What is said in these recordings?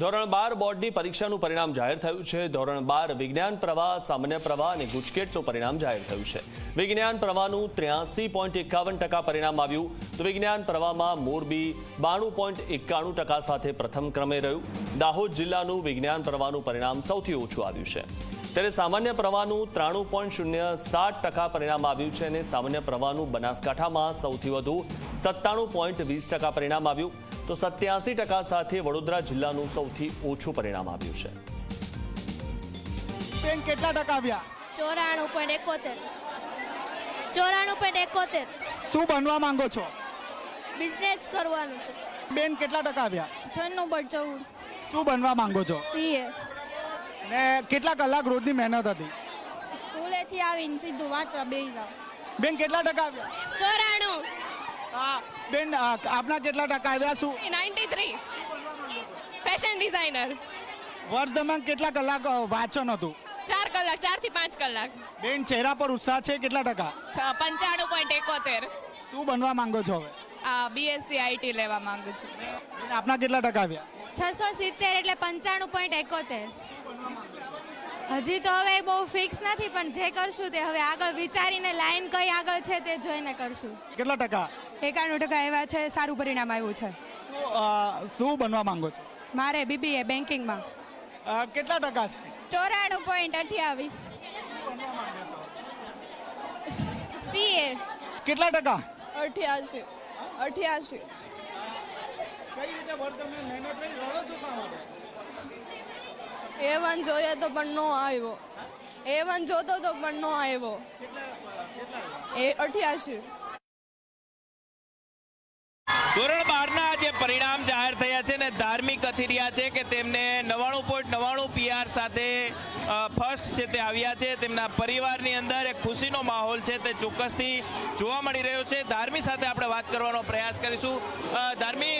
ધોરણ 12 બોર્ડની પરીક્ષાનું પરિણામ જાહેર થયું છે। ધોરણ 12 વિજ્ઞાન પ્રવાહ, સામાન્ય પ્રવાહ અને ગુજકેટનું પરિણામ જાહેર થયું છે। વિજ્ઞાન પ્રવાહનું 83.51% પરિણામ આવ્યું તો વિજ્ઞાન પ્રવાહમાં મોરબી 92.91% સાથે પ્રથમ ક્રમે રહ્યું। દાહોદ જિલ્લાનું વિજ્ઞાન પ્રવાહનું પરિણામ સૌથી ઓછું આવ્યું છે, ત્યારે સામાન્ય પ્રવાહનું 93.07% પરિણામ આવ્યું છે અને સામાન્ય પ્રવાહનું બનાસકાંઠામાં સૌથી વધુ 97.20% પરિણામ આવ્યું તો 87% સાથે વડોદરા જિલ્લાનું સૌથી ઓછું પરિણામ આવ્યું છે। બેન કેટલા ટકા આવ્યા? 94.71। શું બનવા માંગો છો? બિઝનેસ કરવાનું છે। બેન કેટલા ટકા આવ્યા? 96.14। શું બનવા માંગો છો? સીએ। ને કેટલા કલાક રોજની મહેનત હતી? સ્કૂલેથી આવીને સીધું વાંચવા બેસી જાવ। બેન કેટલા ટકા આવ્યા? 94। બેન આપના કેટલા ટકા આવ્યા? શું 93। Fashion designer. વર્ષ દરમિયાન કેટલા કલાક વાંચન હતું? 4 કલાક, 4 થી 5 કલાક। બેન ચહેરા પર ઉત્સાહ છે, કેટલા ટકા? 95.71। શું બનવા માંગો છો હવે? બીએસસી આઈટી લેવા માંગુ છું। બેન આપના કેટલા ટકા આવ્યા? 670 એટલે 95.71। હજી તો હવે બહુ ફિક્સ નથી, પણ જે કરશું તે હવે આગળ વિચારીને લાઈન કઈ આગળ છે તે જોઈને કરશું। કેટલા ટકા? 91% આવ્યા છે, સારું પરિણામ આવ્યું છે। શું બનવા માંગો છો? મારે બીબીએ બેન્કિંગમાં। કેટલા ટકા છે? 94.28। સીએ। કેટલા ટકા? 88। કઈ રીતે વર્ષ દરમિયાન મહેનત રહી? રડો છો શા માટે? A1 જોઈએ તો પણ નો આવ્યો। A1 જોતો તો પણ નો આવ્યો। 88। ધોરણ 12ના જે પરિણામ જાહેર થયા છે ને ધાર્મિક અથિરિયા છે કે તેમને 99.99 PR સાથે ફર્સ્ટ છે તે આવ્યા છે। તેમના પરિવારની અંદર એક ખુશીનો માહોલ છે તે ચોક્કસથી જોવા મળી રહ્યો છે। ધાર્મી સાથે આપણે વાત કરવાનો પ્રયાસ કરીશું। ધાર્મી,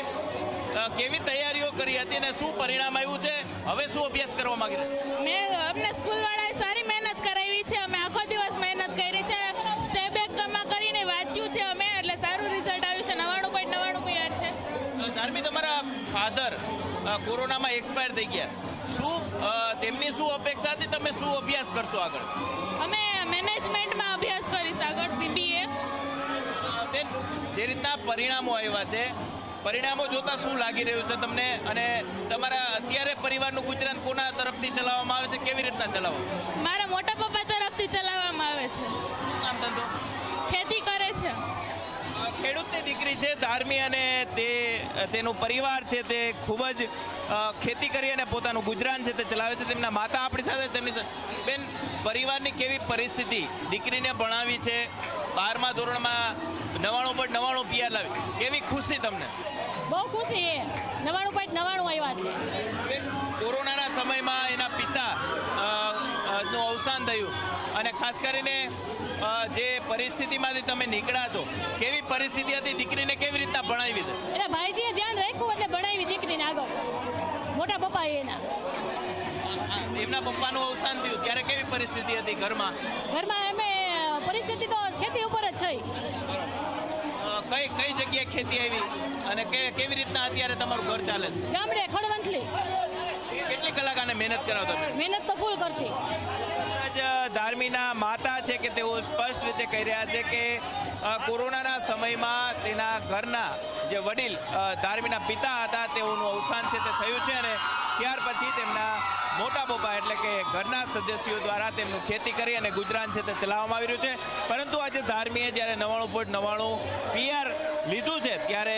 કેવી તૈયારીઓ કરી હતી ને શું પરિણામ આવ્યું છે? હવે શું અભ્યાસ કરવા માંગી રહ્યા? અમને સ્કૂલવાળાએ સારી મહેનત કરાવી છે। અમે આખો દિવસ મહેનત કરી છે, સ્ટેપ બેકમાં કરીને વાંચ્યું છે અમે, એટલે સારું રિઝલ્ટ આવ્યું છે। 99.99 PR છે। ધાર્મી, તમારા ફાધર કોરોનામાં એક્સપાયર થઈ ગયા, શું તેમની શું અપેક્ષા હતી? તમે શું અભ્યાસ કરશો આગળ? અમે મેનેજમેન્ટમાં અભ્યાસ કરીશ આગળ, BBA। બેન, જે રીતના પરિણામો આવ્યા છે, પરિણામો જોતા શું લાગી રહ્યું છે તમને? અને તમારા અત્યારે પરિવારનું ગુજરાન કોના તરફથી ચલાવવામાં આવે છે? કેવી રીતના ચલાવો? મારા મોટા પપ્પા તરફથી ચલાવવામાં આવે છે। શું કામ ધંધો? ખેતી કરે છે। ખેડૂતની દીકરી છે ધાર્મી અને તેનું પરિવાર છે તે ખૂબ જ ખેતી કરી અને પોતાનું ગુજરાન છે તે ચલાવે છે। તેમના માતા આપણી સાથે, તેમની બેન, પરિવારની કેવી પરિસ્થિતિ? દીકરીને ભણાવી છે, 12મા ધોરણમાં 99.99 PR લાવી, કેવી ખુશી તમને? બહુ ખુશી છે, 99.99 આવ્યા છે। બેન, કોરોનાના સમયમાં એના પિતા નું અવસાન થયું અને ખાસ કરીને જે પરિસ્થિતિમાંથી તમે નીકળ્યા છો, કેવી પરિસ્થિતિ હતી? દીકરીને કેવી રીતના ભણાવી છે? એટલે ભાઈજીએ ધ્યાન રાખ્યું એટલે ભણાવી દીકરીને આગળ। મોટા પપ્પા એના એમના પપ્પાનું અવસાન થયું ત્યારે કેવી પરિસ્થિતિ હતી ઘરમાં? અમે પરિસ્થિતિ તો ખેતી ઉપર જ છે। કઈ જગ્યાએ ખેતી આવી અને કેવી રીતના અત્યારે તમારું ઘર ચાલે છે? ગામડે ખડવંથલી। કેટલી કલાક આને મહેનત કરાવતો? મહેનત તો ફૂલ કરતી। ધાર્મીના માતા છે કે તેઓ સ્પષ્ટ રીતે કહી રહ્યા છે કે કોરોનાના સમયમાં તેના ઘરના જે વડીલ ધાર્મીના પિતા હતા તેઓનું અવસાન છે તે થયું છે અને ત્યાર પછી તેમના મોટા પપ્પા એટલે કે ઘરના સદસ્યો દ્વારા તેમનું ખેતી કરી અને ગુજરાન છે તે ચલાવવામાં આવી રહ્યું છે। પરંતુ આજે ધાર્મીએ જ્યારે 99.99 PR લીધું છે ત્યારે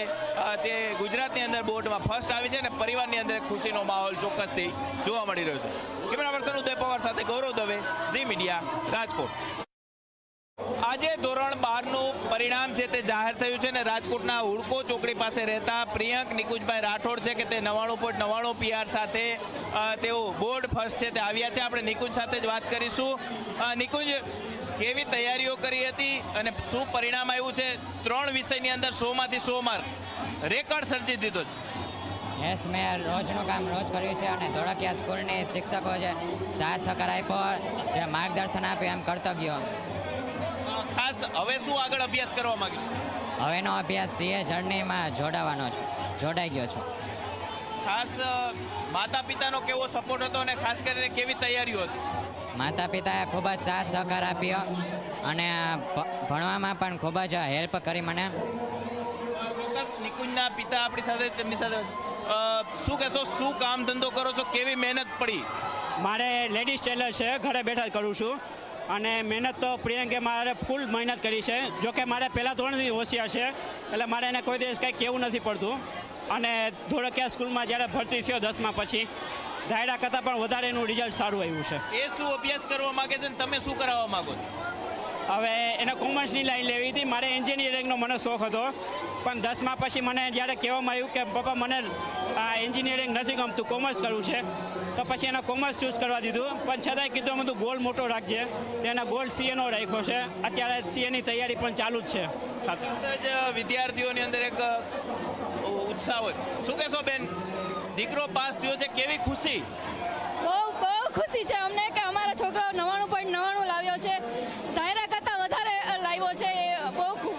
તે ગુજરાતની અંદર બોર્ડમાં ફર્સ્ટ આવી છે અને પરિવારની અંદર ખુશીનો માહોલ ચોક્કસથી જોવા મળી રહ્યો છે। કેમેરા પર્સન ઉદય પવાર સાથે ગૌરવ દવે, ઝી મીડિયા, રાજકોટ। આજે ધોરણ 12નું પરિણામ છે તે જાહેર થયું છે ને રાજકોટના હુડકો ચોકડી પાસે રહેતા પ્રિયંક નિકુંજભાઈ રાઠોડ છે કે તે 99.99 PR સાથે તેઓ બોર્ડ ફર્સ્ટ છે તે આવ્યા છે। આપણે નિકુંજ સાથે જ વાત કરીશું। નિકુંજ, કેવી તૈયારીઓ કરી હતી અને શું પરિણામ આવ્યું છે? 3 વિષયની અંદર 100માંથી 100 માર્ક, રેકોર્ડ સર્જી દીધો છે। યસ, મેં રોજનું કામ રોજ કર્યું છે અને ધોળકિયા સ્કૂલની શિક્ષકો છે સાથ સહકાર આપ્યો, જે માર્ગદર્શન આપ્યું એમ કરતો ગયો। ખાસ હવે શું આગળ અભ્યાસ કરવા માંગ્યો? હવેનો અભ્યાસ સીએ જર્નીમાં જોડાઈ ગયો છું। ખાસ માતા પિતાનો કેવો સપોર્ટ હતો અને ખાસ કરીને કેવી તૈયારીઓ હતી? માતા પિતાએ ખૂબ જ સાથ સહકાર આપ્યો અને ભણવામાં પણ ખૂબ જ હેલ્પ કરી મને. ચોક્કસ નિકુંજના પિતા આપણી સાથે, તેમની સાથે શું કહેશો, શું કામ ધંધો કરો છો, કેવી મહેનત પડી? મારે લેડીઝ ટેલર છે, ઘરે બેઠા જ કરું છું અને મહેનત તો પ્રિયંકે મારે ફૂલ મહેનત કરી છે. જોકે મારે પહેલાં ધોરણથી હોશિયાર છે એટલે મારે એને કોઈ દિવસ કંઈ કહેવું નથી પડતું. અને ધોળકિયા સ્કૂલમાં જ્યારે ભરતી થયો 10મા પછી ધાયરા કરતાં પણ વધારે એનું રિઝલ્ટ સારું આવ્યું છે. એ શું અભ્યાસ કરવા માંગે છે અને તમે શું કરાવવા માંગો છો? હવે એને કોમર્સની લાઈન લેવી હતી, મારે એન્જિનિયરિંગનો મને શોખ હતો, પણ 10મા પછી મને જ્યારે કહેવામાં આવ્યું કે પપ્પા મને આ એન્જિનિયરિંગ નથી ગમતું, કોમર્સ કરવું છે, તો પછી એને કોમર્સ ચૂઝ કરવા દીધું. પણ છતાંય કીધું તું ગોલ મોટો રાખજે, તેના ગોલ સીએનો રાખ્યો છે. અત્યારે સીએની તૈયારી પણ ચાલુ જ છે સાથે. વિદ્યાર્થીઓની અંદર એક ઉત્સાહ હોય. શું કહેશો બેન, દીકરો પાસ થયો છે, કેવી ખુશી? બહુ ખુશી છે અમને કે અમારા છોકરાઓ 99.99 લાવ્યો છે, ધાયરા કરતાં વધારે લાવ્યો છે. એ બહુ ખૂબ,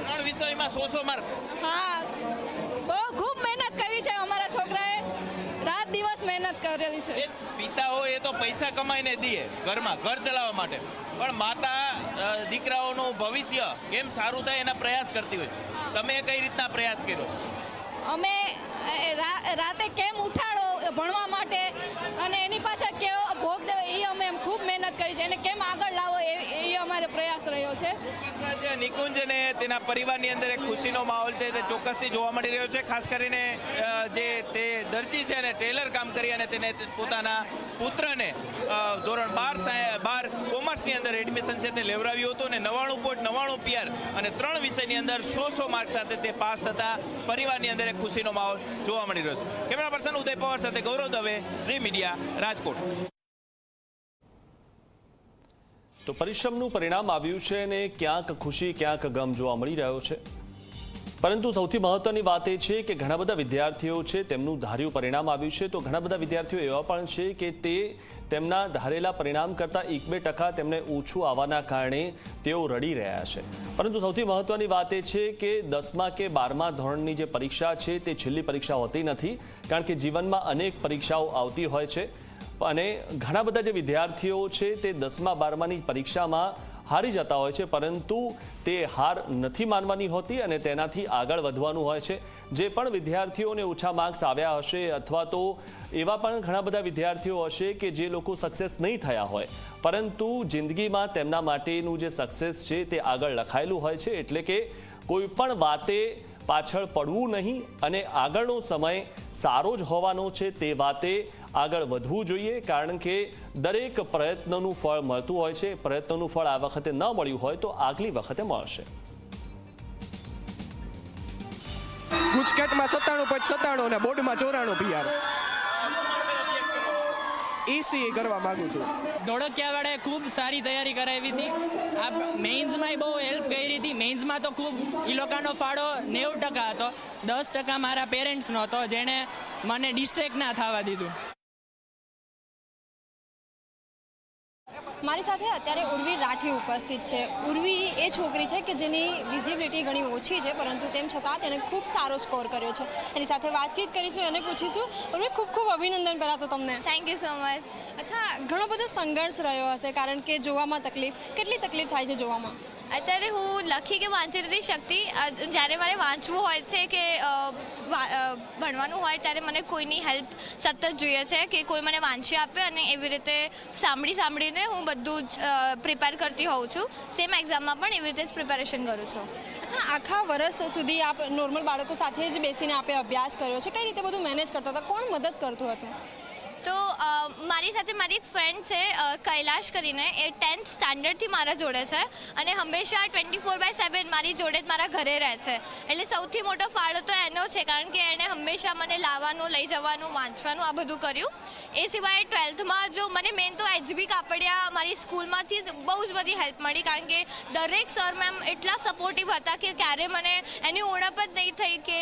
3 વિષયમાં 100 માર્ક. હા, બહુ ખૂબ મહેનત કરી છે અમારા છોકરાએ, રાત દિવસ મહેનત કરેલી છે. પિતા હોય એ તો પૈસા કમાઈને દે ઘરમાં, ઘર ચલાવવા માટે, પણ માતા દીકરાઓનું ભવિષ્ય કેમ સારું થાય એના પ્રયાસ કરતી હોય. તમે કઈ રીતના પ્રયાસ કર્યો? અમે રાતે કેમ ઉઠાડો ભણવા માટે અને એની પાછળ કેવો ભોગ દેવો, એ અમે ખૂબ મહેનત કરી છે. એને કેમ આગળ લાવો એ અમારો પ્રયાસ રહ્યો છે. નિકુંજ અને તેના પરિવારની અંદર એક ખુશીનો માહોલ છે તે ચોક્કસથી જોવા મળી રહ્યો છે. ખાસ કરીને જે તે દરજી છે અને ટેલર કામ કરી અને તેને પોતાના પુત્રને ધોરણ 12 કોમર્સની અંદર એડમિશન છે તે લેવડાવ્યું હતું અને 99.99 PR અને 3 વિષયની અંદર 100 માર્ક સાથે તે પાસ થતા પરિવારની અંદર એક ખુશીનો માહોલ જોવા મળી રહ્યો છે. કેમેરા પર્સન ઉદય પવાર સાથે ગૌરવ દવે, ઝી મીડિયા, રાજકોટ. તો પરિશ્રમનું પરિણામ આવ્યું છે અને ક્યાંક ખુશી ક્યાંક ગમ જોવા મળી રહ્યો છે. પરંતુ સૌથી મહત્વની વાત એ છે કે ઘણા બધા વિદ્યાર્થીઓ છે તેમનું ધાર્યું પરિણામ આવ્યું છે, તો ઘણા બધા વિદ્યાર્થીઓ એવા પણ છે કે તે તેમના ધારેલા પરિણામ કરતાં 1-2% તેમને ઓછું આવવાના કારણે તેઓ રડી રહ્યા છે. પરંતુ સૌથી મહત્વની વાત એ છે કે 10મા કે 12મા ધોરણની જે પરીક્ષા છે તે છેલ્લી પરીક્ષા હોતી નથી, કારણ કે જીવનમાં અનેક પરીક્ષાઓ આવતી હોય છે અને ઘણા બધા જે વિદ્યાર્થીઓ છે તે 10મા 12માની પરીક્ષામાં હારી જતા હોય છે, પરંતુ તે હાર નથી માનવાની હોતી અને તેનાથી આગળ વધવાનું હોય છે. જે પણ વિદ્યાર્થીઓને ઓછા માર્ક્સ આવ્યા હશે અથવા તો એવા પણ ઘણા બધા વિદ્યાર્થીઓ હશે કે જે લોકો સક્સેસ નહીં થયા હોય, પરંતુ જિંદગીમાં તેમના માટેનું જે સક્સેસ છે તે આગળ લખાયેલું હોય છે. એટલે કે કોઈ પણ વાતે પાછળ પડવું નહીં અને આગળનો સમય સારો જ હોવાનો છે તે વાતે આગળ વધવું જોઈએ, કારણ કે દરેક પ્રયત્નનું ફળ મળતું હોય છે. પ્રયત્નોનું ફળ આ વખતે ન મળ્યું હોય તો આગલી વખતે મળશે. ગુજકેટમાં 97.97 અને બોર્ડમાં 94 PR. ECE કરવા માંગુ છું. ધોળકિયાવાળાએ ખૂબ સારી તૈયારી કરાવી હતી. આ મેઇન્સમાં બહુ હેલ્પ કરી હતી. મેઇન્સમાં તો ખૂબ એ લોકોનો ફાળો 90% હતો, 10% મારા પેરેન્ટ્સનો હતો, જેણે મને ડિસ્ટ્રેક્ટ ના થવા દીધું. મારી સાથે અત્યારે ઉર્વી રાઠી ઉપસ્થિત છે. ઉર્વી એ છોકરી છે કે જેની વિઝિબિલિટી ઘણી ઓછી છે, પરંતુ તેમ છતાં તેણે ખૂબ સારો સ્કોર કર્યો છે. એની સાથે વાતચીત કરીશું, એને પૂછીશું. ઉર્વી, ખૂબ ખૂબ અભિનંદન પહેલાં તો તમને. Thank you so much. અચ્છા, ઘણો બધો સંઘર્ષ રહ્યો હશે, કારણ કે જોવામાં તકલીફ, કેટલી તકલીફ થાય છે જોવામાં? અત્યારે હું લખી કે વાંચી નથી શકતી. જ્યારે મારે વાંચવું હોય છે કે ભણવાનું હોય ત્યારે મને કોઈની હેલ્પ સતત જોઈએ છે કે કોઈ મને વાંચી આપે, અને એવી રીતે સાંભળીને હું બધું જ પ્રિપેર કરતી હોઉં છું. સેમ એક્ઝામમાં પણ એવી રીતે જ પ્રિપેરેશન કરું છું. અચ્છા, આખા વર્ષ સુધી આપ નોર્મલ બાળકો સાથે જ બેસીને આપે અભ્યાસ કર્યો છે, કઈ રીતે બધું મેનેજ કરતા હતા? કોણ મદદ કરતું હતું? તો મારી સાથે મારી એક ફ્રેન્ડ છે કૈલાશ કરીને, એ 10th સ્ટાન્ડર્ડથી મારા જોડે છે અને હંમેશા 24/7 મારી જોડે જ મારા ઘરે રહે છે. એટલે સૌથી મોટો ફાળો તો એનો છે, કારણ કે એણે હંમેશા મને લાવવાનું, લઈ જવાનું, વાંચવાનું આ બધું કર્યું. એ સિવાય 12થમાં જો મને મેઇન તો HB કાપડિયા મારી સ્કૂલમાંથી જ બહુ જ બધી હેલ્પ મળી, કારણ કે દરેક સર મેમ એટલા સપોર્ટિવ હતા કે ક્યારે મને એની ઉણપ જ નહીં થઈ કે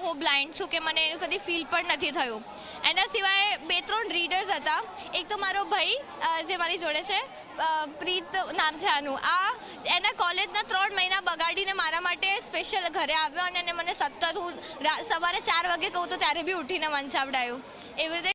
હું બ્લાઇન્ડ છું, કે મને એનું કદી ફીલ પણ નથી થયું. એના સિવાય 2-3 રીડર્સ હતા. એક તો મારો ભાઈ જે મારી જોડે છે, પ્રીત નામ છે આનું, એના કોલેજના 3 મહિના બગાડીને મારા માટે સ્પેશિયલ ઘરે આવ્યો અને એને મને સતત હું સવારે 4 વાગે કહું તો ત્યારે બી ઉઠીને વંચાવડાયું. એવી રીતે